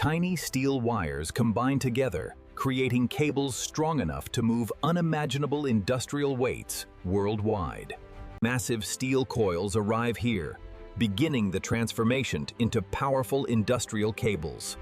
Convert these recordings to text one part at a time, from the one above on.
Tiny steel wires combine together, creating cables strong enough to move unimaginable industrial weights worldwide. Massive steel coils arrive here, beginning the transformation into powerful industrial cables.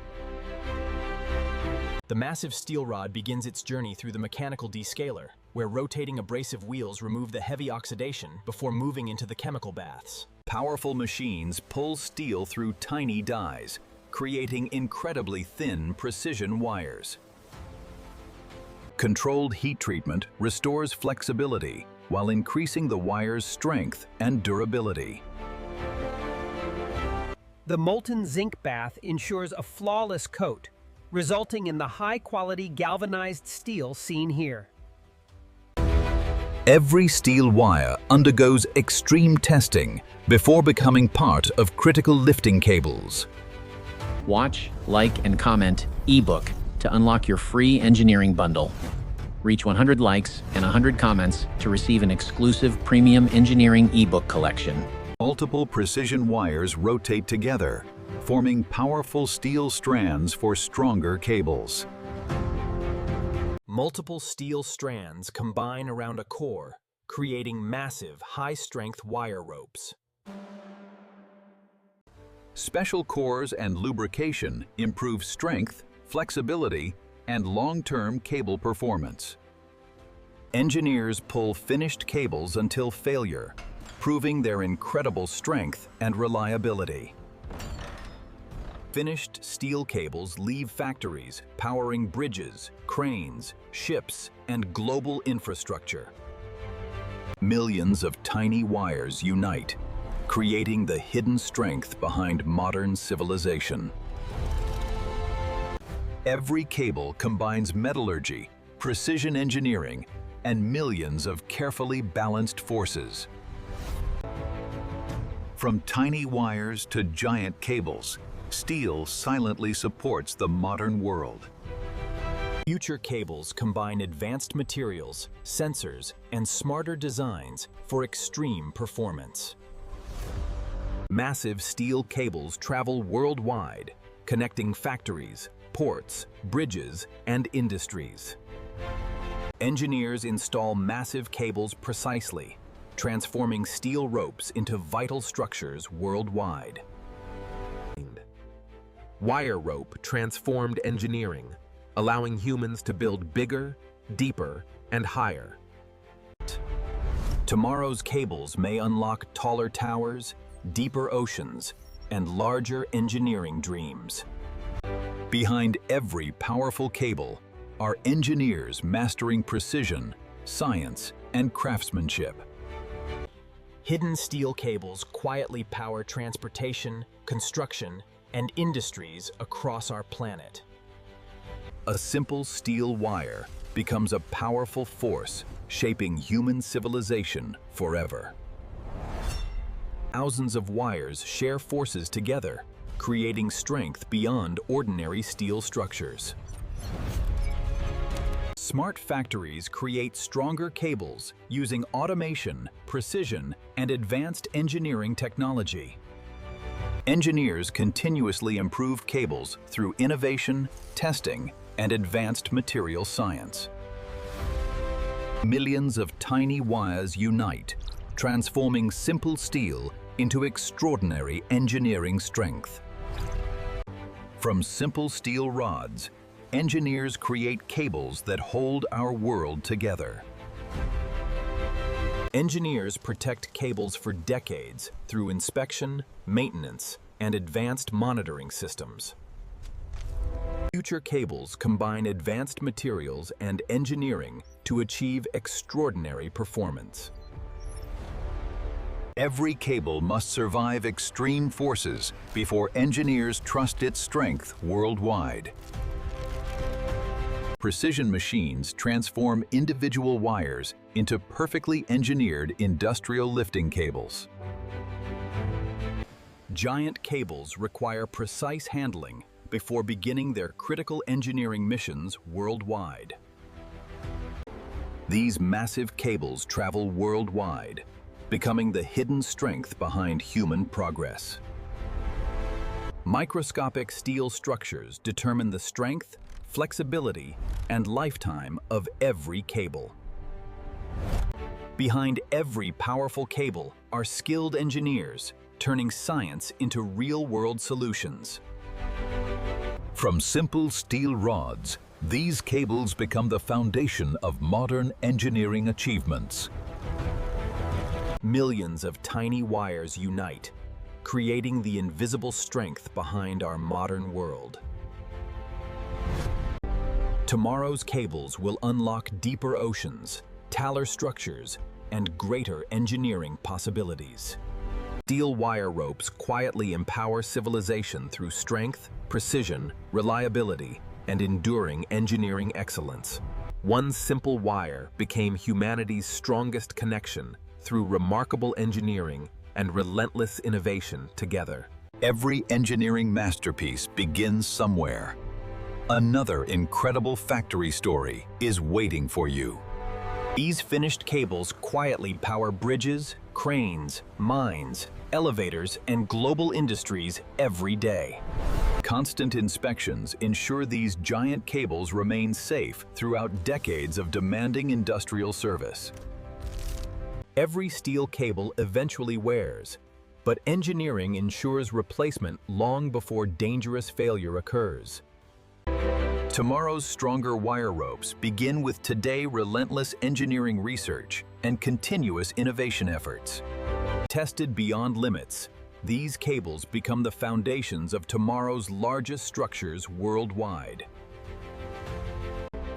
The massive steel rod begins its journey through the mechanical descaler, where rotating abrasive wheels remove the heavy oxidation before moving into the chemical baths. Powerful machines pull steel through tiny dies, creating incredibly thin precision wires. Controlled heat treatment restores flexibility while increasing the wire's strength and durability. The molten zinc bath ensures a flawless coat, resulting in the high-quality galvanized steel seen here. Every steel wire undergoes extreme testing before becoming part of critical lifting cables. Watch, like, and comment ebook to unlock your free engineering bundle. Reach 100 likes and 100 comments to receive an exclusive premium engineering ebook collection. Multiple precision wires rotate together, forming powerful steel strands for stronger cables. Multiple steel strands combine around a core, creating massive, high-strength wire ropes. Special cores and lubrication improve strength, flexibility, and long-term cable performance. Engineers pull finished cables until failure, proving their incredible strength and reliability. Finished steel cables leave factories, powering bridges, cranes, ships, and global infrastructure. Millions of tiny wires unite, creating the hidden strength behind modern civilization. Every cable combines metallurgy, precision engineering, and millions of carefully balanced forces. From tiny wires to giant cables, steel silently supports the modern world. Future cables combine advanced materials, sensors, and smarter designs for extreme performance. Massive steel cables travel worldwide, connecting factories, ports, bridges, and industries. Engineers install massive cables precisely, transforming steel ropes into vital structures worldwide. Wire rope transformed engineering, allowing humans to build bigger, deeper, and higher. Tomorrow's cables may unlock taller towers, deeper oceans, and larger engineering dreams. Behind every powerful cable are engineers mastering precision, science, and craftsmanship. Hidden steel cables quietly power transportation, construction, and industries across our planet. A simple steel wire becomes a powerful force shaping human civilization forever. Thousands of wires share forces together, creating strength beyond ordinary steel structures. Smart factories create stronger cables using automation, precision, and advanced engineering technology. Engineers continuously improve cables through innovation, testing, and advanced material science. Millions of tiny wires unite, transforming simple steel into extraordinary engineering strength. From simple steel rods, engineers create cables that hold our world together. Engineers protect cables for decades through inspection, maintenance, and advanced monitoring systems. Future cables combine advanced materials and engineering to achieve extraordinary performance. Every cable must survive extreme forces before engineers trust its strength worldwide. Precision machines transform individual wires into perfectly engineered industrial lifting cables. Giant cables require precise handling before beginning their critical engineering missions worldwide. These massive cables travel worldwide, becoming the hidden strength behind human progress. Microscopic steel structures determine the strength, flexibility, and lifetime of every cable. Behind every powerful cable are skilled engineers, turning science into real-world solutions. From simple steel rods, these cables become the foundation of modern engineering achievements. Millions of tiny wires unite, creating the invisible strength behind our modern world. Tomorrow's cables will unlock deeper oceans, taller structures, and greater engineering possibilities. Steel wire ropes quietly empower civilization through strength, precision, reliability, and enduring engineering excellence. One simple wire became humanity's strongest connection through remarkable engineering and relentless innovation together. Every engineering masterpiece begins somewhere. Another incredible factory story is waiting for you. These finished cables quietly power bridges, cranes, mines, elevators, and global industries every day. Constant inspections ensure these giant cables remain safe throughout decades of demanding industrial service. Every steel cable eventually wears, but engineering ensures replacement long before dangerous failure occurs. Tomorrow's stronger wire ropes begin with today's relentless engineering research and continuous innovation efforts. Tested beyond limits, these cables become the foundations of tomorrow's largest structures worldwide.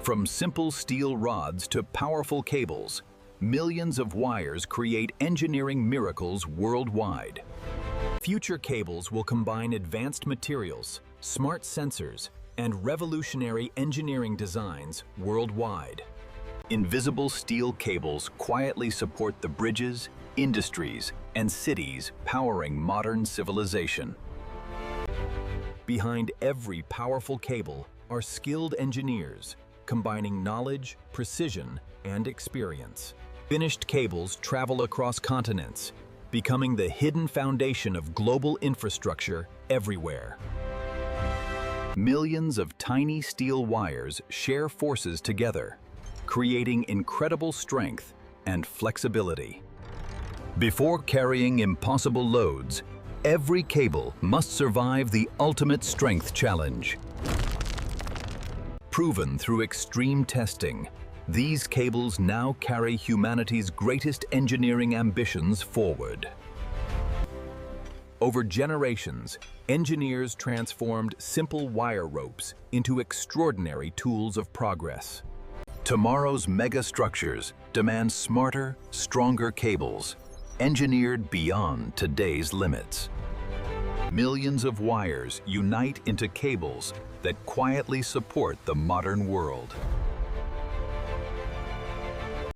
From simple steel rods to powerful cables, millions of wires create engineering miracles worldwide. Future cables will combine advanced materials, smart sensors, and revolutionary engineering designs worldwide. Invisible steel cables quietly support the bridges, industries, and cities powering modern civilization. Behind every powerful cable are skilled engineers, combining knowledge, precision, and experience. Finished cables travel across continents, becoming the hidden foundation of global infrastructure everywhere. Millions of tiny steel wires share forces together, creating incredible strength and flexibility. Before carrying impossible loads, every cable must survive the ultimate strength challenge. Proven through extreme testing, these cables now carry humanity's greatest engineering ambitions forward. Over generations, engineers transformed simple wire ropes into extraordinary tools of progress. Tomorrow's megastructures demand smarter, stronger cables, engineered beyond today's limits. Millions of wires unite into cables that quietly support the modern world.